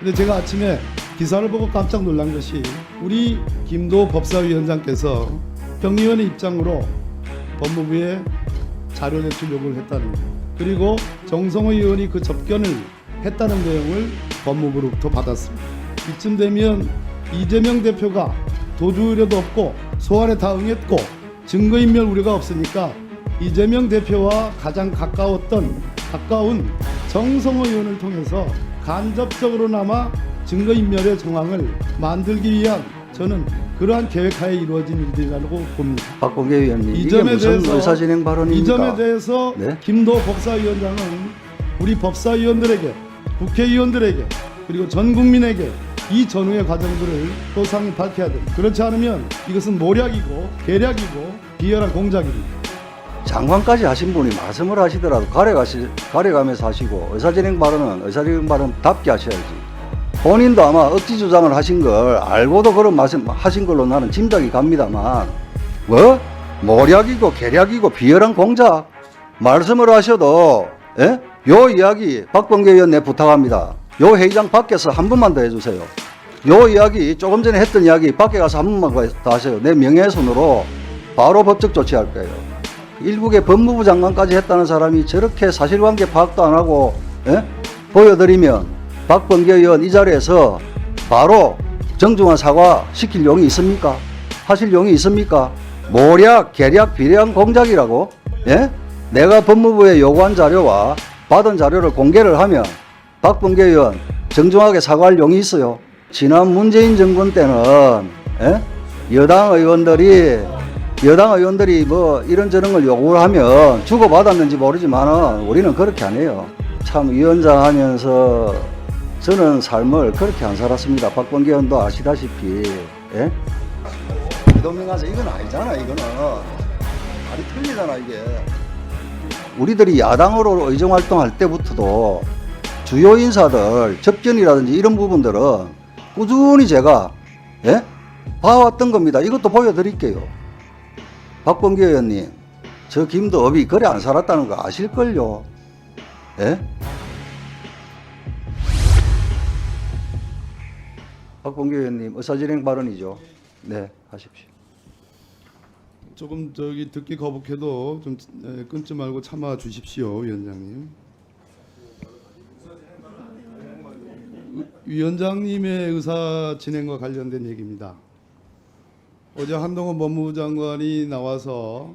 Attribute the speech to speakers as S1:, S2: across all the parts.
S1: 근데 제가 아침에 기사를 보고 깜짝 놀란 것이 우리 김도 법사위원장께서 평의원의 입장으로 법무부에 자료 제출 요구를 했다는 것, 그리고 정성호 의원이 그 접견을 했다는 내용을 법무부로부터 받았습니다. 이쯤 되면 이재명 대표가 도주 우려도 없고 소환에 다 응했고 증거인멸 우려가 없으니까 이재명 대표와 가장 가까운 정성호 의원을 통해서 간접적으로나마 증거인멸의 정황을 만들기 위한 저는 그러한 계획하에 이루어진 일들이라고 봅니다.
S2: 박범계 의원님,
S1: 이
S2: 이게
S1: 점에
S2: 무슨
S1: 대해서
S2: 의사진행 발언입니까?
S1: 이 점에 대해서
S2: 네?
S1: 김도 법사위원장은 우리 법사위원들에게, 국회의원들에게, 그리고 전 국민에게 이 전후의 과정들을 소상히 밝혀야 됩니다. 그렇지 않으면 이것은 모략이고 계략이고 비열한 공작입니다.
S2: 장관까지 하신 분이 말씀을 하시더라도 가려가면서 하시고 의사진행 발언은 의사진행 발언답게 하셔야지. 본인도 아마 억지 주장을 하신 걸 알고도 그런 말씀 하신 걸로 나는 짐작이 갑니다만, 뭐 모략이고 계략이고 비열한 공작 말씀을 하셔도, 예? 요 이야기 박범계 의원 내 부탁합니다. 요 회의장 밖에서 한 번만 더 해주세요. 요 이야기 조금 전에 했던 이야기 밖에 가서 한 번만 더 하세요. 내 명예훼손으로 바로 법적 조치할 거예요. 일국의 법무부 장관까지 했다는 사람이 저렇게 사실관계 파악도 안 하고, 예? 보여드리면 박범계 의원 이 자리에서 바로 정중한 사과 시킬 용이 있습니까? 하실 용이 있습니까? 모략, 계략, 비례한 공작이라고? 예? 내가 법무부에 요구한 자료와 받은 자료를 공개를 하면 박범계 의원 정중하게 사과할 용이 있어요. 지난 문재인 정권 때는, 예? 여당 의원들이 뭐 이런저런 걸 요구를 하면 주고받았는지 모르지만 우리는 그렇게 안 해요. 참 위원장 하면서 저는 삶을 그렇게 안 살았습니다. 박범계 의원도 아시다시피, 예? 대동령가서 이건 아니잖아. 이거는 말이 틀리잖아. 이게 우리들이 야당으로 의정활동할 때부터도 주요 인사들 접견이라든지 이런 부분들은 꾸준히 제가, 예? 봐왔던 겁니다. 이것도 보여드릴게요. 박범계 의원님, 저 김도업이 그래 안 살았다는 거 아실걸요? 예? 박범계 의원님, 의사진행 발언이죠. 네, 하십시오.
S1: 조금 듣기 거북해도 좀 끊지 말고 참아 주십시오, 위원장님. 위원장님의 의사 진행과 관련된 얘기입니다. 어제 한동훈 법무부 장관이 나와서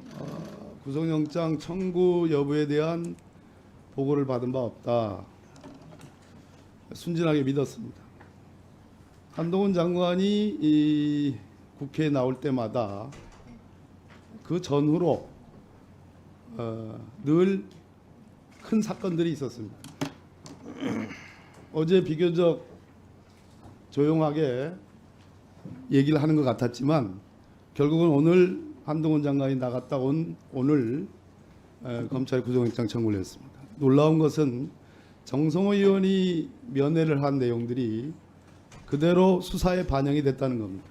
S1: 구속영장 청구 여부에 대한 보고를 받은 바 없다. 순진하게 믿었습니다. 한동훈 장관이 이 국회에 나올 때마다 그 전후로 늘 큰 사건들이 있었습니다. 어제 비교적 조용하게 얘기를 하는 것 같았지만 결국은 오늘 한동훈 장관이 나갔다 온 오늘 검찰 구속영장 청구를 했습니다. 놀라운 것은 정성호 의원이 면회를 한 내용들이 그대로 수사에 반영이 됐다는 겁니다.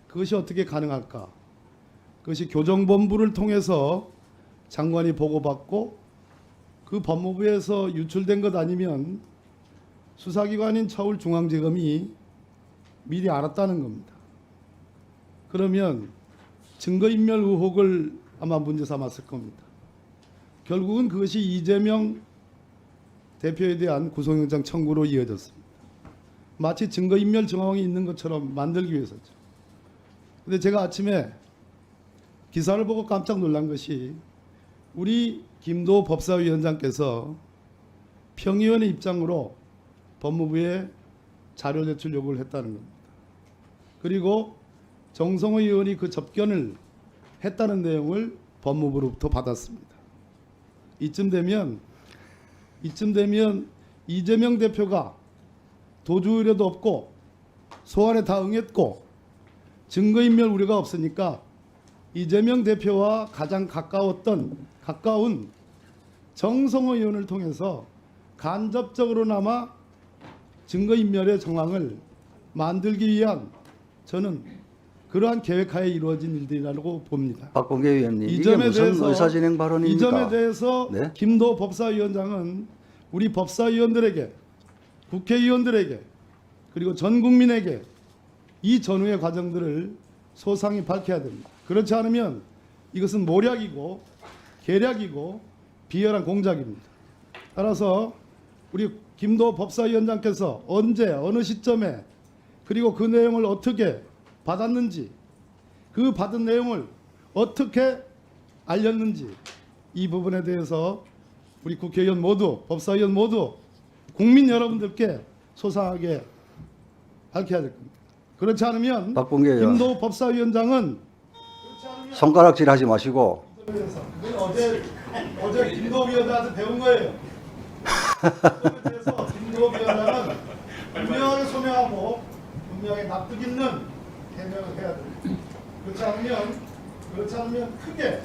S1: 그것이 어떻게 가능할까? 그것이 교정본부를 통해서 장관이 보고받고 그 법무부에서 유출된 것 아니면 수사기관인 서울중앙지검이 미리 알았다는 겁니다. 그러면 증거인멸 의혹을 아마 문제 삼았을 겁니다. 결국은 그것이 이재명 대표에 대한 구속영장 청구로 이어졌습니다. 마치 증거인멸 정황이 있는 것처럼 만들기 위해서죠. 근데 제가 아침에 기사를 보고 깜짝 놀란 것이 우리 김도 법사위원장께서 평의원의 입장으로 법무부에 자료 제출 요구를 했다는 겁니다. 그리고 정성호 의원이 그 접견을 했다는 내용을 법무부로부터 받았습니다. 이쯤 되면 이재명 대표가 도주 우려도 없고 소환에 다 응했고 증거인멸 우려가 없으니까 이재명 대표와 가장 가까운 정성호 의원을 통해서 간접적으로나마 증거인멸의 정황을 만들기 위한 저는 그러한 계획하에 이루어진 일들이라고 봅니다.
S2: 박범계 의원님,
S1: 이
S2: 이게
S1: 점에
S2: 무슨
S1: 대해서
S2: 의사진행 발언입니까?
S1: 이 점에 대해서
S2: 네?
S1: 김도 법사위원장은 우리 법사위원들에게, 국회의원들에게 그리고 전 국민에게 이 전후의 과정들을 소상히 밝혀야 됩니다. 그렇지 않으면 이것은 모략이고 계략이고 비열한 공작입니다. 따라서 우리 김도 법사위원장께서 언제 어느 시점에 그리고 그 내용을 어떻게 받았는지 그 받은 내용을 어떻게 알렸는지 이 부분에 대해서 우리 국회의원 모두 법사위원 모두 국민 여러분들께 소상하게 밝혀야 될 겁니다. 그렇지 않으면
S2: 박봉계 의원.
S1: 김도 법사위원장은
S2: 손가락질 하지 마시고
S1: 어제 김도 위원장한테 배운 거예요. 그래서 김도 위원장은 분명하게 소명하고 분명하게 납득 있는 해명을 해야 됩니다. 그렇지 않으면 크게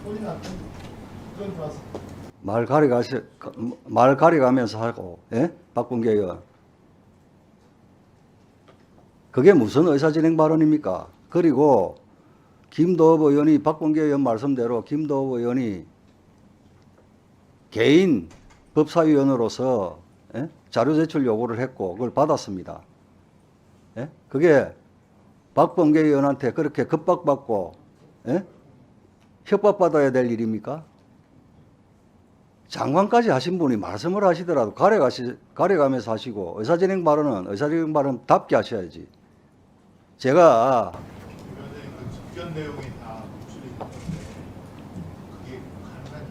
S1: 소리 났던 그런 들었습니다.
S2: 말 가려가면서 하고, 예? 박봉계 의원. 그게 무슨 의사진행 발언입니까? 그리고 김도읍 의원이 박봉계 의원 말씀대로 김도읍 의원이 개인 법사위원으로서 예? 자료 제출 요구를 했고 그걸 받았습니다. 예? 그게 박봉계 의원한테 그렇게 급박받고 예? 협박받아야 될 일입니까? 장관까지 하신 분이 말씀을 하시더라도 가려가면서 하시고 의사진행 발언답게 하셔야지. 제가
S3: 위원장님 그 직전 내용이 다 노출이 됐는데 그게 가능한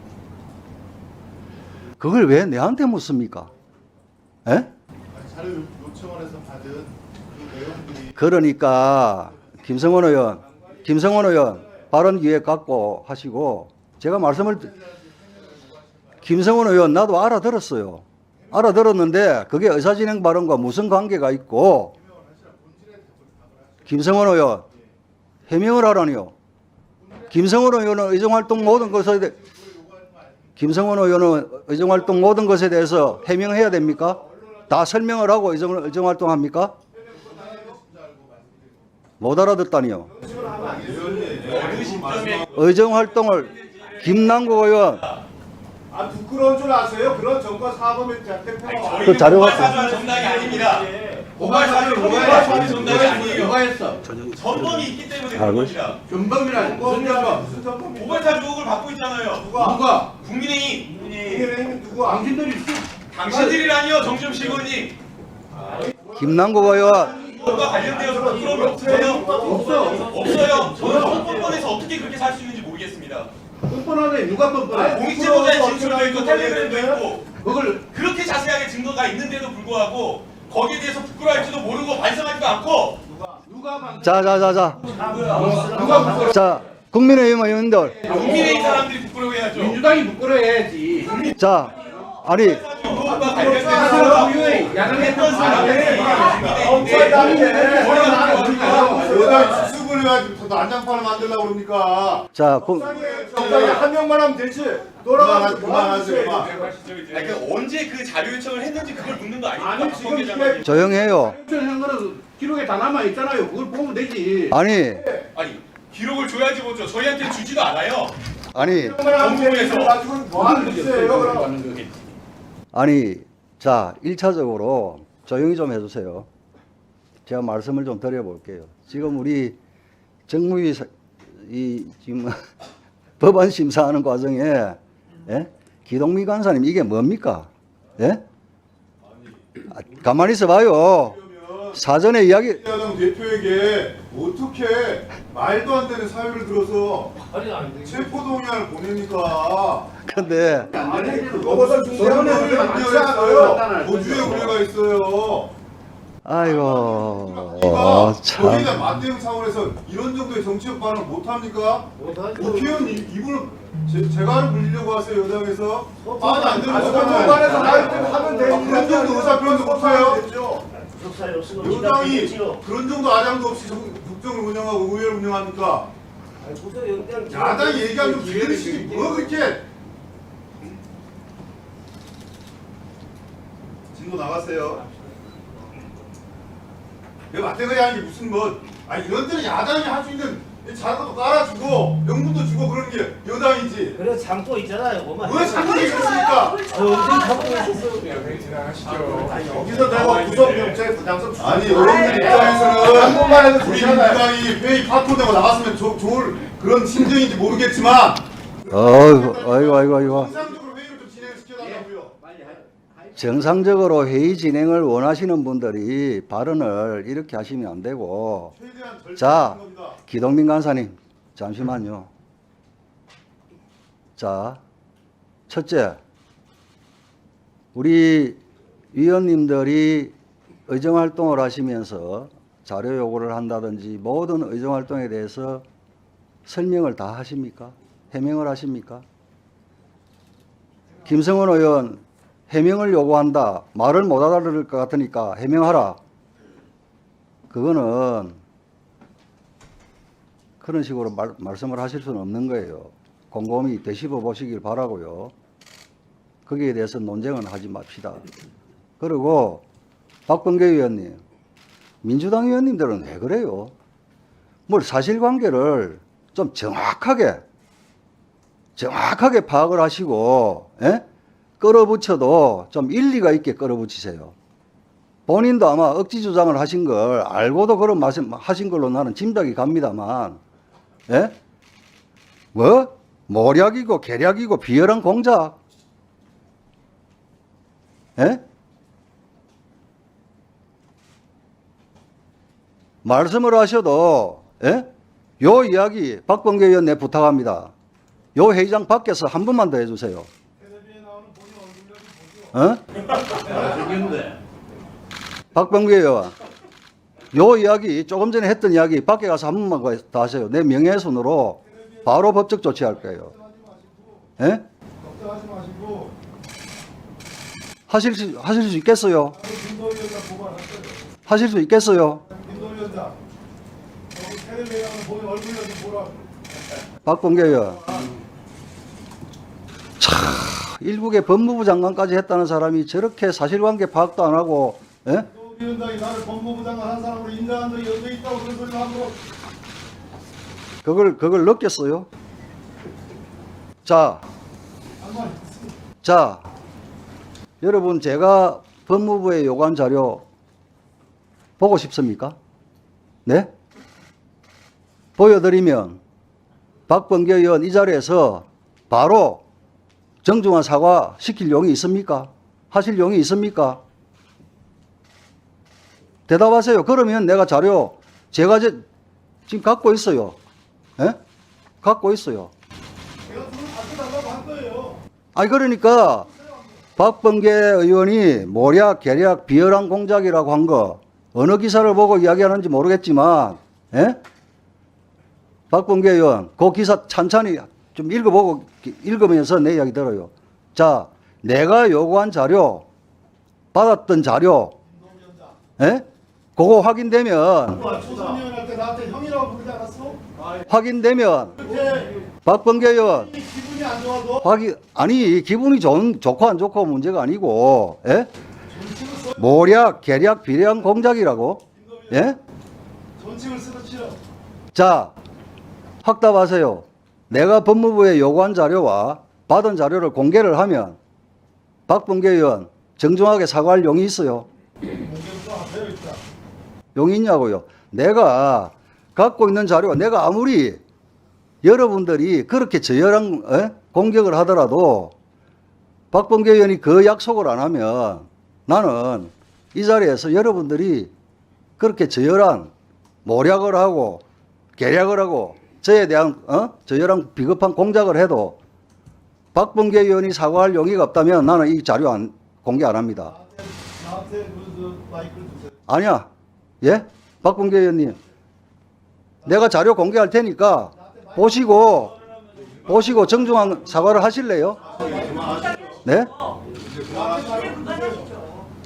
S2: 그걸 왜 내한테 묻습니까? 예?
S3: 아니, 자료 요청을 해서 받은 그 내용들이
S2: 그러니까 김성원 의원 발언 기회 갖고 하시고 제가 말씀을 김성원 의원 나도 알아들었어요. 알아들었는데 그게 의사진행 발언과 무슨 관계가 있고 김성원 의원 해명을 하라니요. 김성원 의원은 의정활동 모든 것에 김성원 의원은 의정활동 모든 것에 대해서 해명해야 됩니까? 다 설명을 하고 의정활동합니까? 못 알아듣다니요. 의정활동을 김남국 의원
S4: 아 부끄러운 줄 아세요? 그런 정권 사범의 대표가
S2: 그 자료가
S5: 사주한 정당이 아닙니다. 고발사주 정당이 아니에요.
S4: 누가 했어?
S5: 전범이 있기 때문에
S2: 알고
S5: 그런 겁니다.
S4: 전범이란 무슨 전범? 무슨 전범입니까?
S5: 고발사주 의혹을 받고 있잖아요.
S4: 누가?
S5: 국민의힘.
S4: 국민의힘 누가? 당신들이
S5: 당신들이라니요, 정점식 의원님.
S2: 김남국 의원
S5: 이것과 관련되어서 부끄러움이 없어요. 없어요. 저는 헌법권에서 어떻게 그렇게 살 수 있는지 모르겠습니다.
S4: 뻔뻔하네. 누가 뻔뻔해?
S5: 공익제보자의 진술도 있고 텔레그램도 있고
S4: 그걸
S5: 그렇게 자세하게 증거가 있는데도 불구하고 거기에 대해서 부끄러워할지도 모르고 반성하지도 않고
S4: 누가 방
S2: 자 국민의힘 의원들
S5: 국민의힘 사람들이 부끄러워해야죠.
S4: 민주당이 부끄러워해야지.
S2: 자 아니
S5: 의혹과 관련돼서
S4: 야당했던
S3: 여당 수습을 해가지고 더 난장판을 만들려고 그럽니까?
S2: 자
S4: 적당히 한 명만 하면 되지. 돌아가서
S3: 그만하세요. 그만.
S5: 그러니까 언제 그 자료 요청을 했는지 그걸 묻는 거 아닙니까?
S4: 아니 지금
S5: 관계자가.
S4: 이게
S2: 조용해요.
S4: 한 거는 기록에 다 남아 있잖아요. 그걸 보면 되지.
S2: 아니
S5: 기록을 줘야지 보죠. 저희한테 주지도 않아요.
S3: 정부에서 가지고 뭐 하는 짓이에요? 그럼
S2: 아니 자 1차적으로 조용히 좀 해주세요. 제가 말씀을 좀 드려볼게요. 지금 우리 정무위 지금 법안 심사하는 과정에 예? 기동미 간사님 이게 뭡니까? 예? 가만히 있어봐요. 사전에 이야기
S3: 야당 대표에게 어떻게 말도 안 되는 사유를 들어서 체포동의안을 보냅니까?
S2: 근데
S3: 아니 그거보다 중요한 우려가 있어요. 도주의 우려가 있어요.
S2: 아이고 참
S3: 거기다 맞대응 차원에서 이런 정도의 정치적 반응을 못 합니까? 국회의원 이분을 제가 불리려고 하세요 여당에서 말이 안 되는
S4: 정권에서 하면 되지.
S3: 그런 정도 의사표현도 못해요. 여당이 그런 정도 아량도 없이 국정을 운영하고 의회를 운영합니까? 야당이 얘기하면 좀 기다리시지 뭐 그렇게 진도 나가세요. 내가 맞대가리 하는 게 무슨 뭐 아니 이런 때는 야당이 할 수 있는 자료도 깔아주고 명분도 주고 그러는 게 여당이지.
S6: 그래 참고 있잖아요. 뭐만
S3: 왜 자꾸 있었습니까?
S6: 언제 참고 있었어?
S4: 여기서 내가 구속경찰 부장성
S3: 아니 여러분들 입장에서는
S4: 한 번만 해도
S3: 우리
S4: 되잖아요.
S3: 민주당이 회의 파토되고 나갔으면 좋을 그런 심정인지 모르겠지만
S2: 아이고.
S3: 정상적으로 회의를 좀 진행시켜달라고요.
S2: 정상적으로 회의 진행을 원하시는 분들이 발언을 이렇게 하시면 안 되고,
S3: 최대한 절차를
S2: 자,
S3: 하는 겁니다.
S2: 기동민 간사님, 잠시만요. 자, 첫째, 우리 위원님들이 의정활동을 하시면서 자료 요구를 한다든지 모든 의정활동에 대해서 설명을 다 하십니까? 해명을 하십니까? 김성원 의원, 해명을 요구한다. 말을 못 알아들을 것 같으니까 해명하라. 그거는 그런 식으로 말씀을 하실 수는 없는 거예요. 곰곰이 되씹어 보시길 바라고요. 거기에 대해서 논쟁은 하지 맙시다. 그리고 박범계 의원님, 민주당 의원님들은 왜 그래요? 뭘 사실관계를 좀 정확하게 파악을 하시고, 예? 끌어붙여도 좀 일리가 있게 끌어붙이세요. 본인도 아마 억지 주장을 하신 걸 알고도 그런 말씀 하신 걸로 나는 짐작이 갑니다만, 예? 뭐? 모략이고 계략이고 비열한 공작, 예? 말씀을 하셔도, 예? 요 이야기 박범계 의원 내 부탁합니다. 요 회의장 밖에서 한 번만 더 해주세요. 어? 박범계 의원, 요 이야기 조금 전에 했던 이야기 밖에 가서 한 번만 더 하세요. 내 명예훼손으로 바로 법적 조치할 거예요. 예?
S1: 걱정하지 마시고
S2: 하실 수 있겠어요?
S1: 김도위원장 보고할 거예요.
S2: 하실 수 있겠어요?
S1: 김도위원장 여기 텔레비전을 보면 얼굴 여기 보라.
S2: 박범계 의원. 참, 일국의 법무부 장관까지 했다는 사람이 저렇게 사실관계 파악도 안 하고, 예?
S1: 김도위원장이 나를 법무부 장관 한 사람으로 인정한 적이 언제 있다고 그런 소리 하고.
S2: 그걸 느꼈어요? 자,
S1: 한번
S2: 자, 여러분 제가 법무부에 요구한 자료 보고 싶습니까? 네? 보여드리면 박범계 의원 이 자리에서 바로 정중한 사과 시킬 용이 있습니까? 하실 용이 있습니까? 대답하세요. 그러면 내가 자료 제가 지금 갖고 있어요. 예? 갖고 있어요.
S1: 제가 돈을 받쳐달라고 한 거예요.
S2: 아니 그러니까 박범계 의원이 모략, 계략, 비열한 공작이라고 한 거 어느 기사를 보고 이야기하는지 모르겠지만, 예? 박범계 의원 그 기사 찬찬히 좀 읽으면서 내 이야기 들어요. 자, 내가 요구한 자료, 받았던 자료, 예? 그거 확인되면
S1: 초선의원한테 나한테 형이라고 부르지 않았어?
S2: 확인되면
S1: 그렇게
S2: 박범계 의원
S1: 기분이 안 좋아도
S2: 아니 기분이 좋고 안 좋고 문제가 아니고, 예?
S1: 존칭을 써.
S2: 모략, 계략, 비례한 공작이라고, 예?
S1: 존칭을 쓰듯이요.
S2: 자, 확답하세요. 내가 법무부에 요구한 자료와 받은 자료를 공개를 하면 박범계 의원 정중하게 사과할 용이 있어요?
S1: 공개부터 하세요 일단.
S2: 용이 있냐고요? 내가 갖고 있는 자료가 내가 아무리 여러분들이 그렇게 저열한 공격을 하더라도 박범계 의원이 그 약속을 안 하면 나는 이 자리에서 여러분들이 그렇게 저열한 모략을 하고 계략을 하고 저에 대한 저열한 비겁한 공작을 해도 박범계 의원이 사과할 용의가 없다면 나는 이 자료 공개 안 합니다.
S1: 나한테 그 마이크를 주세요.
S2: 아니야. 예? 박범계 의원님. 내가 자료 공개할 테니까 보시고 정중한 사과를 하실래요? 네?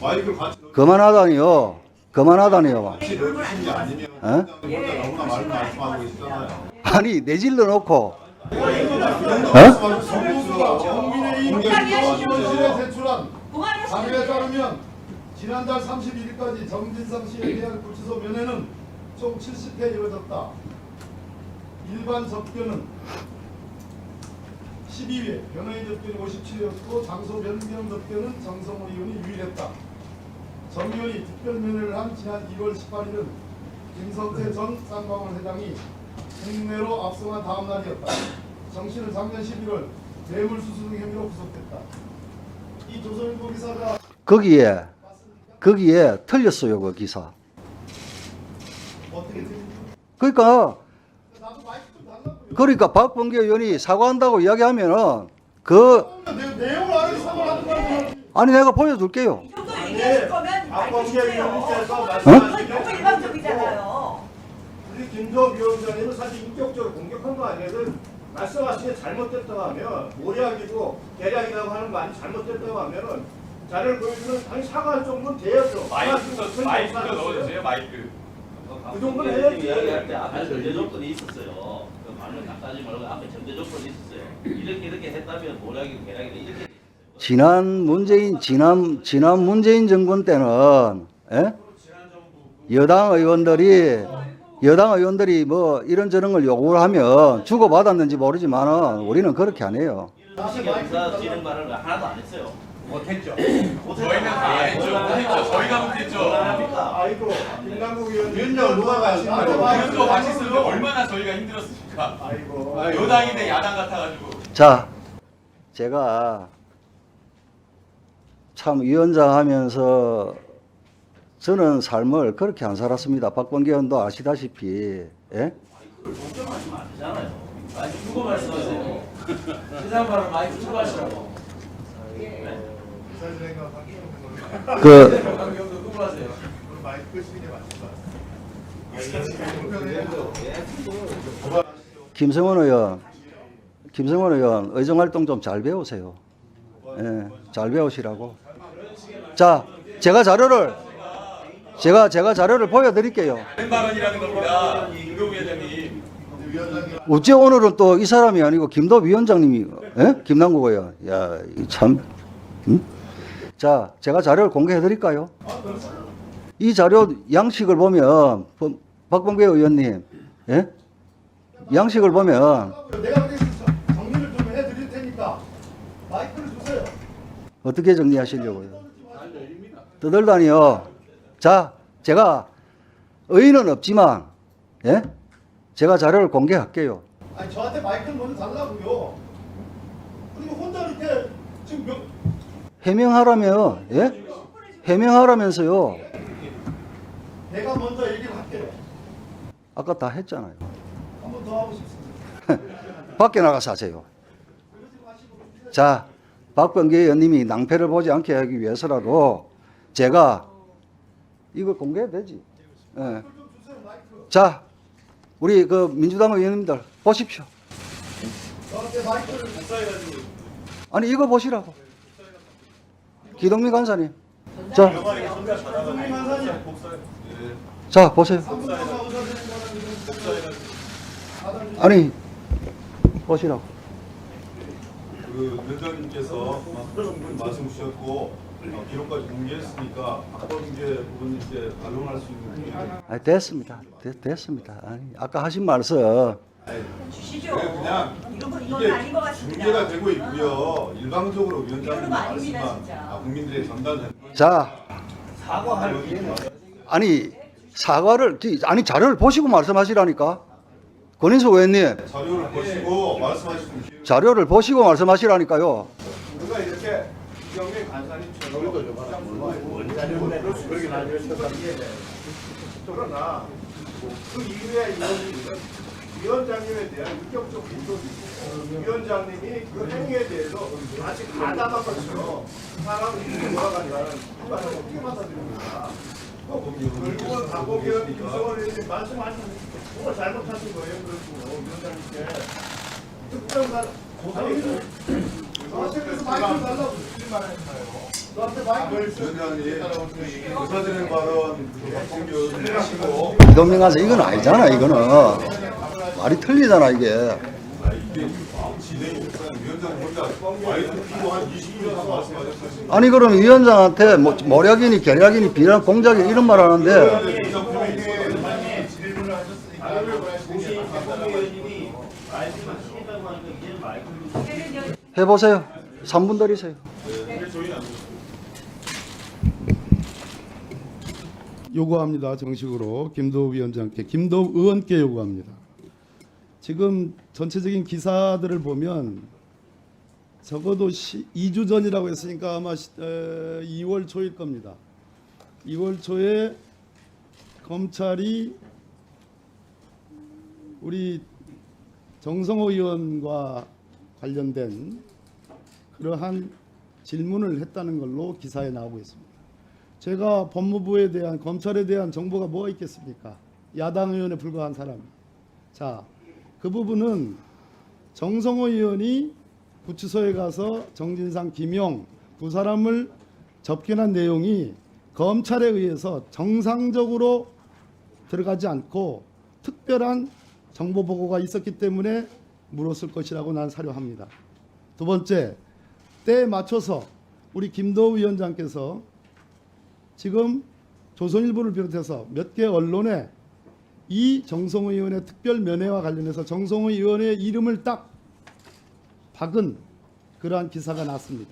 S3: 마이크를 같이
S2: 그만하다니요.
S3: 넣으신 게 아니면
S2: 어?
S3: 너무나 많은 말씀하고 계시잖아요.
S2: 아니 내질러 놓고
S1: 국민의힘 대표실에 제출한 자료에 따르면 지난달 31일까지 정진상 씨에 대한 구치소 면회는 총 70회 이루어졌다. 일반 접견은 12회, 변호인 접견이 57회였고 장소 변경 접견은 정성호 의원이 유일했다. 정 의원이 특별 면회를 한 지난 2월 18일은 김성태 전 쌍방울 회장이 국내로 압송한 다음 날이었다. 정 씨는 작년 11월 뇌물수수 등 혐의로 구속됐다. 이 조선일보 기사가
S2: 거기에 틀렸어요, 그 기사.
S1: 어떻게 들립니까?
S2: 그러니까
S1: 나도 마이크 좀 달라고요.
S2: 그러니까 박범계 의원이 사과한다고 이야기하면은 그
S1: 내용을 알아서 사과하는 거야.
S2: 아니 내가 보여줄게요.
S7: 이 정도 얘기하실 거면
S4: 박범계 위원님께서
S7: 너무
S4: 말씀하신
S7: 일방적이잖아요.
S4: 우리 김도 위원장님은 사실 인격적으로 공격한 거 아니에요? 말씀하신 게 잘못됐다고 하면 모략이고 계략이라고 하는 말이 잘못됐다고 하면은 자료를 보여주면 당연히 사과할 정도는 돼야죠.
S5: 마이크 넣어주세요. 마이크.
S4: 그 정도는 해야지.
S6: 이야기할 때 앞에 전제 조건이 있었어요. 그 말을 낚아지 말고 앞에 전제 조건이 있었어요. 이렇게 했다면 모략이고 계략이고 이렇게.
S2: 지난 문재인 정권 때는 여당 의원들이 뭐 이런저런 걸 요구를 하면 주고받았는지 모르지만은 우리는 그렇게 안 해요.
S6: 식의 의사지는 말을 하나도 안 했어요.
S5: 못했죠. 저희는 다 안 했죠. 못했죠. 저희가 못했죠.
S4: 아이고 김남국 위원님.
S3: 위원장 누가 가신 거예요?
S5: 이것도 같이 쓰는데 얼마나 저희가 힘들었습니까?
S4: 아이고.
S5: 여당이 대 야당 같아가지고.
S2: 자, 제가 참 위원장 하면서 저는 삶을 그렇게 안 살았습니다. 박범계 의원도 아시다시피. 예?
S6: 걱정하시면 안 되잖아요. 마이크 두고 말씀하세요. 세상 말을 마이크 두고 하시라고.
S2: 그
S6: 강경도 두고 하세요.
S2: 김성원 의원 의정활동 좀 잘 배우세요. 예, 잘 배우시라고. 자, 제가 자료를 보여드릴게요.
S5: 다른 발언이라는 겁니다. 김도 위원장님.
S2: 어째 오늘은 또 이 사람이 아니고 김도 위원장님이, 예? 김남국 의원. 야, 이 참. 응? 자, 제가 자료를 공개해드릴까요? 이 자료 양식을 보면 박범계 의원님, 예? 양식을 보면
S1: 내가 그래서 정리를 좀 해드릴 테니까 마이크를 주세요.
S2: 어떻게 정리하시려고요? 떠들다니요. 자, 제가 의의는 없지만, 예? 제가 자료를 공개할게요.
S1: 아니 저한테 마이크를 먼저 달라고요. 그리고 혼자 이렇게 지금
S2: 해명하라며, 예? 해명하라면서요.
S1: 내가 먼저 얘기를 할게요.
S2: 아까 다 했잖아요.
S1: 한 번 더 하고 싶습니다.
S2: 밖에 나가서 하세요. 자, 박범계 의원님이 낭패를 보지 않게 하기 위해서라도 제가 이거 공개해도 되지. 예. 자, 우리 그 민주당 의원님들 보십시오.
S1: 저한테 마이크를
S2: 아니 이거 보시라고. 기동미 간사님. 자, 자 보세요. 아니 보시라고.
S3: 그 위원장님께서 말씀 주셨고 기록까지 공개했으니까 박범계 의원님께 반론할 수 있는 기회를
S2: 아, 됐습니다. 됐습니다. 아니, 아까 하신 말씀
S7: 주시죠.
S3: 그냥
S7: 이건
S3: 이게
S7: 아닌 것 같습니다.
S3: 중계가 되고 있고요. 일방적으로 위원장님
S7: 이거는 아닙니다,
S3: 말씀만
S7: 진짜.
S3: 국민들의 전달된
S2: 자,
S4: 사과할 기회는
S2: 아니 사과를 아니 자료를 보시고 말씀하시라니까. 권인수 의원님
S3: 자료를 보시고 말씀하실 수 있는 기회를
S2: 자료를 보시고 말씀하시라니까요.
S4: 우리가 이렇게 이경민 간사님처럼 원자료를 그렇게 나누어서 그러나 그 이후에 위원장님에 대한 인격적 공격이 있고 위원장님이 그 행위에 대해서 마치 가담한 것처럼 사람을 이렇게 몰아간다는 그것을 어떻게 받아들입니까? 결국은 박범계 의원, 김성원 의원님 말씀하신 정말 잘못하신 거예요. 그렇고 위원장님께 특정사
S1: 저한테 마이크를 달라고. 저한테 마이크를
S3: 위원장님 의사진행 발언 박범계 의원님 하시고
S2: 기동민 간사 이건 아니잖아. 이거는 말이 틀리잖아 이게.
S3: 이게 진행이 위원장님 혼자 마이크 피고 한 20분 이상 말씀하셨어요.
S2: 아니 그럼 위원장한테 뭐 모략이니 계략이니 비난 공작이 이런 말 하는데
S4: 질문을 하셨으니까 혹시 박범계 의원님이
S2: 해보세요. 3분 드리세요.
S1: 요구합니다. 정식으로 김도우 위원장께, 김도우 의원께 요구합니다. 지금 전체적인 기사들을 보면 적어도 2주 전이라고 했으니까 아마 2월 초일 겁니다. 2월 초에 검찰이 우리 정성호 의원과 관련된 그러한 질문을 했다는 걸로 기사에 나오고 있습니다. 제가 법무부에 대한, 검찰에 대한 정보가 뭐가 있겠습니까? 야당 의원에 불과한 사람이. 자, 그 부분은 정성호 의원이 구치소에 가서 정진상, 김용 두 사람을 접견한 내용이 검찰에 의해서 정상적으로 들어가지 않고 특별한 정보 보고가 있었기 때문에 물었을 것이라고 난 사료합니다. 두 번째, 때에 맞춰서 우리 김도우 위원장께서 지금 조선일보를 비롯해서 몇 개 언론에 이 정성호 의원의 특별 면회와 관련해서 정성호 의원의 이름을 딱 박은 그러한 기사가 났습니다.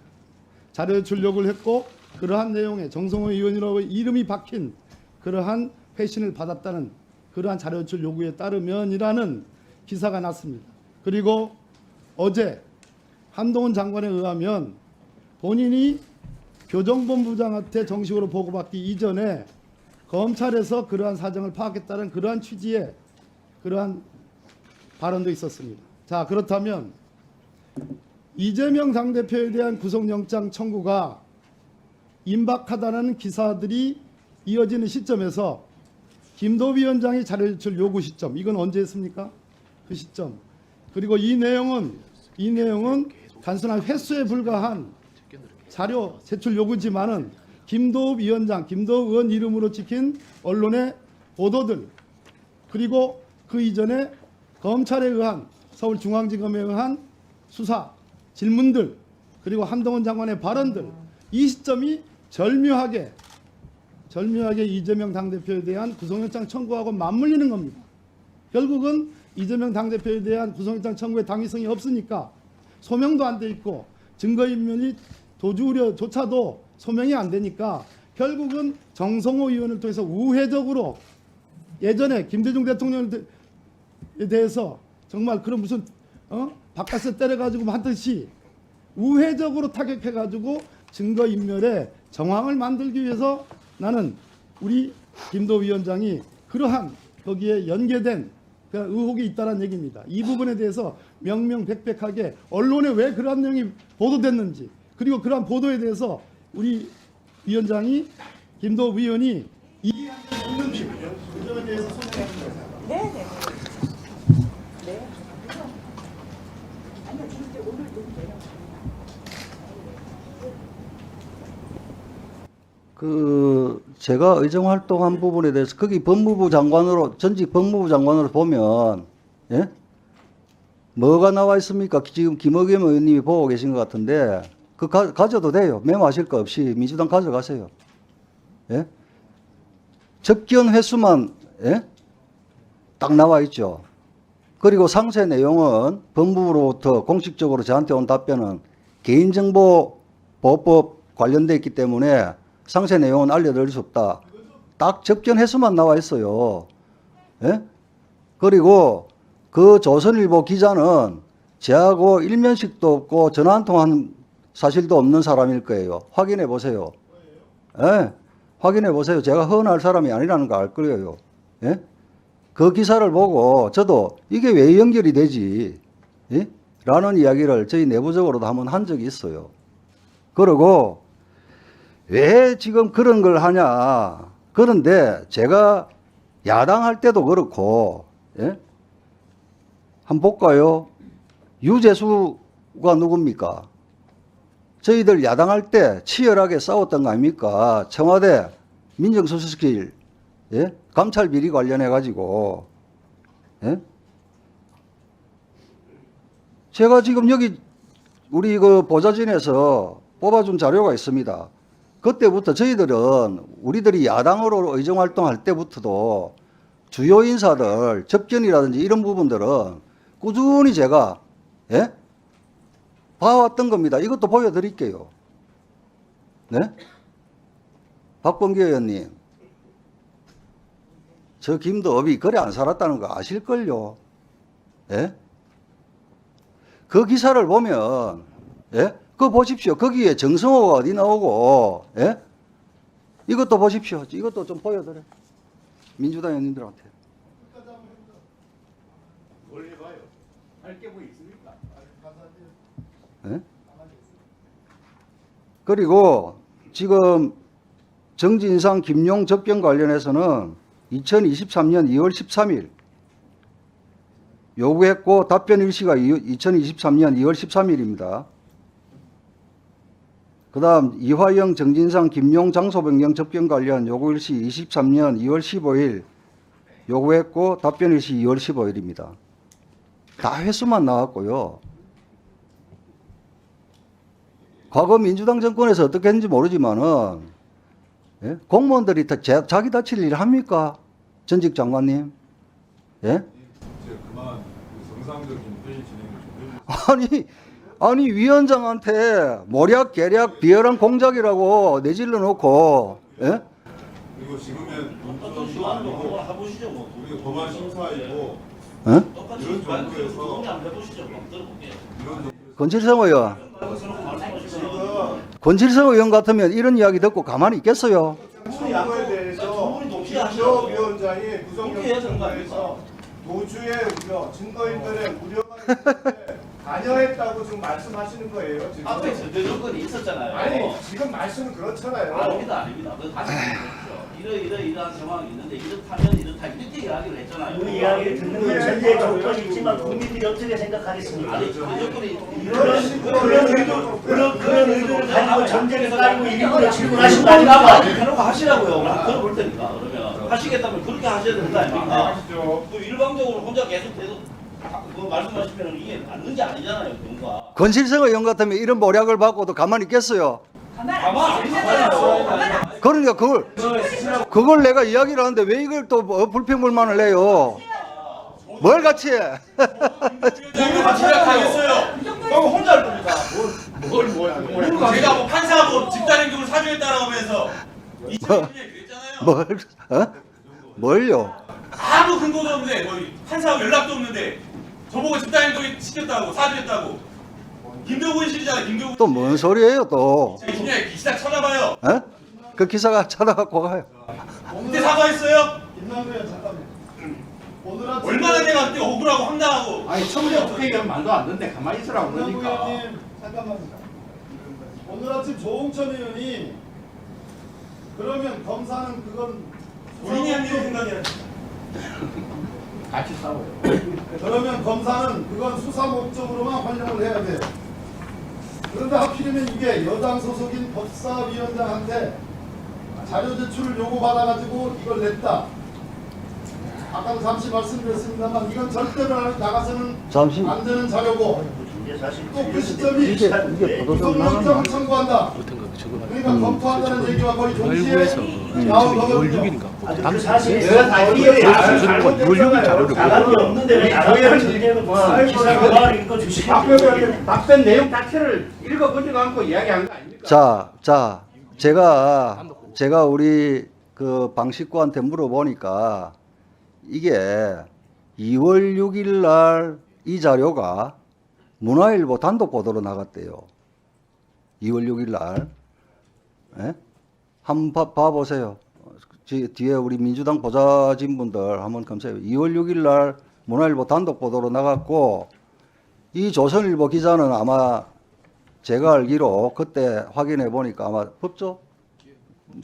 S1: 자료 제출 요구를 했고 그러한 내용에 정성호 의원이라고 이름이 박힌 그러한 회신을 받았다는 그러한 자료 제출 요구에 따르면이라는 기사가 났습니다. 그리고 어제 한동훈 장관에 의하면 본인이 교정본부장한테 정식으로 보고받기 이전에 검찰에서 그러한 사정을 파악했다는 그러한 취지의 그러한 발언도 있었습니다. 자, 그렇다면 이재명 당대표에 대한 구속영장 청구가 임박하다는 기사들이 이어지는 시점에서 김도우 위원장이 자료 제출 요구 시점, 이건 언제 했습니까? 그 시점. 그리고 이 내용은 단순한 횟수에 불과한 자료 제출 요구지만은 김도우 위원장, 김도우 의원 이름으로 찍힌 언론의 보도들, 그리고 그 이전에 검찰에 의한, 서울중앙지검에 의한 수사, 질문들, 그리고 한동훈 장관의 발언들, 이 시점이 절묘하게 이재명 당대표에 대한 구속영장 청구하고 맞물리는 겁니다. 결국은 이재명 당대표에 대한 구속영장 청구의 당위성이 없으니까 소명도 안 돼 있고 증거인멸이 도주 우려조차도 소명이 안 되니까 결국은 정성호 의원을 통해서 우회적으로 예전에 김대중 대통령에 대해서 정말 그런 무슨 바깥에서 때려가지고 하듯이 우회적으로 타격해가지고 증거인멸의 정황을 만들기 위해서 나는 우리 김도우 위원장이 그러한 거기에 연계된 그 의혹이 있다는 얘기입니다. 이 부분에 대해서 명명백백하게 언론에 왜 그러한 내용이 보도됐는지, 그리고 그러한 보도에 대해서 우리 위원장이, 김도우 위원이 이해하지 않는지 그 점에 대해서 소명해 주세요.
S7: 네네. 네. 아니요, 이제 오늘도 돼요.
S2: 제가 의정 활동한 부분에 대해서 거기 법무부 장관으로, 전직 법무부 장관으로 보면, 예? 뭐가 나와 있습니까? 지금 김의겸 의원님이 보고 계신 것 같은데, 가져도 돼요. 메모하실 거 없이 민주당 가져가세요. 예? 접견 횟수만, 예? 딱 나와 있죠. 그리고 상세 내용은 법무부로부터 공식적으로 저한테 온 답변은 개인정보보호법 관련돼 있기 때문에 상세 내용은 알려드릴 수 없다. 딱 접견 횟수만 나와 있어요. 예? 그리고 그 조선일보 기자는 저하고 일면식도 없고 전화 한 통한 사실도 없는 사람일 거예요. 확인해 보세요. 예? 확인해 보세요. 제가 허언할 사람이 아니라는 거 알 거예요. 예? 그 기사를 보고 저도 이게 왜 연결이 되지? 예? 라는 이야기를 저희 내부적으로도 한번 한 적이 있어요. 그리고 왜 지금 그런 걸 하냐. 그런데 제가 야당할 때도 그렇고, 예? 한번 볼까요? 유재수가 누굽니까? 저희들 야당할 때 치열하게 싸웠던 거 아닙니까? 청와대 민정수석실, 예? 감찰 비리 관련해 가지고, 예? 제가 지금 여기 우리 그 보좌진에서 뽑아준 자료가 있습니다. 그때부터 저희들은 우리들이 야당으로 의정활동할 때부터도 주요 인사들 접견이라든지 이런 부분들은 꾸준히 제가, 예? 봐왔던 겁니다. 이것도 보여드릴게요. 네? 박범계 의원님, 저 김도업이 그래 안 살았다는 거 아실걸요? 예? 그 기사를 보면, 예? 그거 보십시오. 거기에 정성호가 어디 나오고, 예? 이것도 보십시오. 이것도 좀 보여드려. 민주당 의원님들한테.
S4: 원래 봐요. 할 게 뭐 있습니까?
S2: 예? 그리고 지금 정진상 김용 접견 관련해서는 2023년 2월 13일 요구했고 답변 일시가 2023년 2월 13일입니다. 그 다음 이화영, 정진상, 김용 장소 변경 접견 관련 요구 일시 23년 2월 15일 요구했고 답변 일시 2월 15일입니다. 다 횟수만 나왔고요. 과거 민주당 정권에서 어떻게 했는지 모르지만은 예? 공무원들이 다 자기 다칠 일 합니까? 전직 장관님? 예?
S3: 이제 그만 정상적인 회의 진행을 좀 해주세요.
S2: 아니 위원장한테 모략, 계략, 비열한 공작이라고 내질러 놓고 예?
S3: 그리고 지금은
S6: 똑같은
S3: 민주당도
S6: 시간 한번
S3: 아니고
S6: 해보시죠. 뭐.
S3: 우리 법안 심사이고
S2: 어?
S6: 똑같이
S3: 이런
S6: 시간
S3: 정도에서
S6: 동의 한번 해보시죠. 한번 들어볼게요.
S3: 이런 정도
S2: 권칠성 의원, 권칠성 의원 같으면 이런 이야기 듣고 가만히 있겠어요?
S4: 그거에 대해서
S6: 충분히 동시에
S4: 김조
S6: 하시라고요.
S4: 위원장이
S6: 동시에
S4: 구성력
S6: 해야 되는 거
S4: 조사에서 도주의 우려, 증거인멸의 우려가 있는데 관여했다고 지금 말씀하시는 거예요. 지금.
S6: 앞에 전제 조건이 있었잖아요.
S4: 아니 지금 말씀은 그렇잖아요.
S6: 아닙니다. 그 다시 말씀드리죠. 이러한 상황이 있는데 이렇다면 이렇다 이렇게 이야기를 했잖아요.
S8: 그 이야기를 듣는 건 전제 조건이 있지만 국민들이 어떻게 생각하겠습니까?
S6: 아니 전제 조건이
S8: 그런 의도를 가지고 전제를 가지고 일부러 질문하신 거
S6: 아니
S8: 아닙니까?
S6: 해놓고 하시라고요. 들어볼 테니까 그러면 하시겠다면 그렇게 하셔야 되는 거 아닙니까? 그 일방적으로 혼자 계속 그 말씀하시면 이게 맞는 게 아니잖아요. 경우가.
S2: 권칠성 의원 같으면 이런 모략을 받고도 가만히 있겠어요?
S6: 가만 안 있잖아요.
S2: 그러니까 그걸 내가 이야기를 하는데 왜 이걸 또 불평불만을 해요? 뭘 같이 해?
S5: 위원장님 제가 가겠어요.
S6: 그럼 혼자 할 겁니까?
S5: 제가 뭐 판사하고 집단행동을 사주했다라고 하면서 2000년에 그랬잖아요.
S2: 뭘요?
S5: 아무 근거도 없는데 뭐 판사하고 연락도 없는데 저보고 집단행동 시켰다고 사주했다고. 김병훈 실장 김병훈
S2: 또 뭔 소리예요 또?
S5: 중에 기사 찾아봐요.
S2: 에? 그 기사가 찾아갖고 가요.
S5: 그때 사과했어요?
S1: 김남우 의원 잠깐만. 오늘 아침
S5: 얼마나 내가 그때 억울하고 황당하고.
S4: 아니 청년 국회의원 말도 안 듣는데 가만히 있으라고
S1: 김남우
S4: 그러니까.
S1: 의원님 잠깐만. 오늘 아침 조홍천 의원이 그러면 검사는 그건
S5: 본인이 한 일을 생각해야 돼.
S4: 같이 싸워요.
S1: 그러면 검사는 그건 수사 목적으로만 활용을 해야 돼. 그런데 하필이면 이게 여당 소속인 법사위원장한테 자료 제출을 요구받아가지고 이걸 냈다. 아까도 잠시 말씀드렸습니다만 이건 절대로 나가서는
S2: 잠시.
S1: 안 되는 자료고
S8: 이게 사실
S1: 또 그 시점이
S2: 이게 보도된
S1: 구속영장을 청구한다. 그러니까 검토한다는 얘기와 거의 동시에 나온 거거든요.
S8: 그 사실
S4: 잘못됐잖아요.
S8: 나가는 게 없는데 왜 나가는 문제는 뭐 기사가 읽어 주시면
S4: 답변 내용 자체를 읽어보지도 않고 이야기한 거 아닙니까?
S2: 자, 제가 우리 그 방식구한테 물어보니까 이게 2월 6일 날 이 자료가 문화일보 단독 보도로 나갔대요. 2월 6일 날. 예? 한번 봐보세요. 뒤에 우리 민주당 보좌진 분들 한번 검색해요. 2월 6일 날 문화일보 단독 보도로 나갔고 이 조선일보 기자는 아마 제가 알기로 그때 확인해 보니까 아마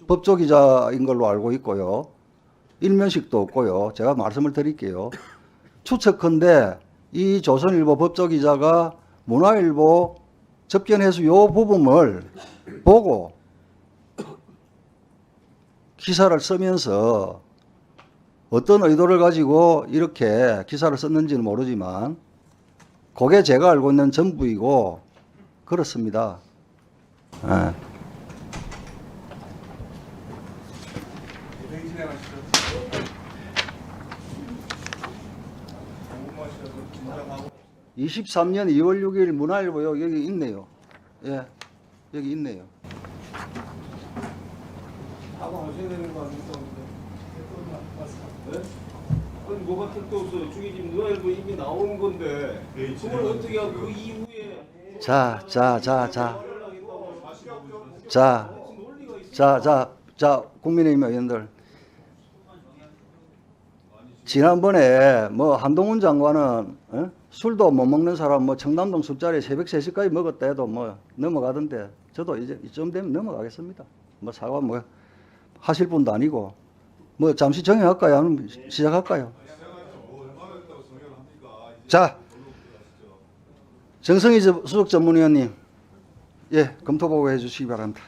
S2: 법조 기자인 걸로 알고 있고요. 일면식도 없고요. 제가 말씀을 드릴게요. 추측컨대 이 조선일보 법조 기자가 문화일보 접견해서 요 부분을 보고 기사를 쓰면서 어떤 의도를 가지고 이렇게 기사를 썼는지는 모르지만 그게 제가 알고 있는 전부이고 그렇습니다. 예. 23년 2월 6일 문화일보 여기 있네요. 예, 여기 있네요.
S4: 사과하셔야 되는 거 아닙니까? 네? 아니 뭐가 택도 없어요. 저기 지금 문화일보 이미 나온 건데 그걸 어떻게 하고 그 이후에
S2: 자, 국민의힘 의원들. 지난번에 뭐 한동훈 장관은 술도 못 먹는 사람 뭐 청담동 술자리에 새벽 3시까지 먹었다 해도 뭐 넘어가던데 저도 이제 이쯤 되면 넘어가겠습니다. 뭐 사과 뭐 하실 분도 아니고 뭐 잠시 정해할까요? 아니면 시작할까요? 자, 정성희 수석 전문위원님, 예, 검토 보고해 주시기 바랍니다.